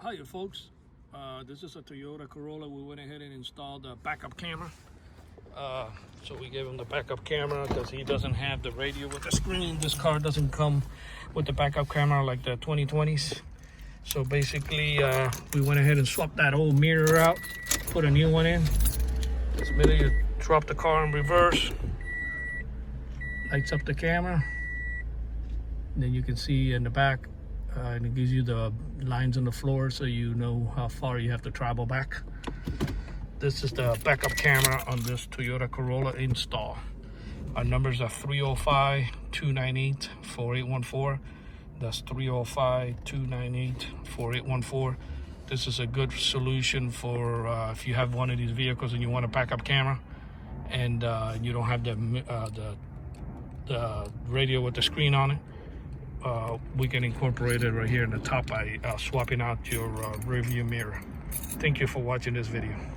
Hi folks, this is a Toyota Corolla. We went ahead and installed a backup camera. So we gave him the backup camera because he doesn't have the radio with the screen. This car doesn't come with the backup camera like the 2020s. So basically we went ahead and swapped that old mirror out, put a new one in. This minute you drop the car in reverse, lights up the camera, and then you can see in the back and it gives you the lines on the floor so you know how far you have to travel back. This is the backup camera on this Toyota Corolla install. Our numbers are 305-298-4814. That's 305-298-4814. This is a good solution for if you have one of these vehicles and you want a backup camera and you don't have the radio with the screen on it. We can incorporate it right here in the top by swapping out your rear view mirror. Thank you for watching this video.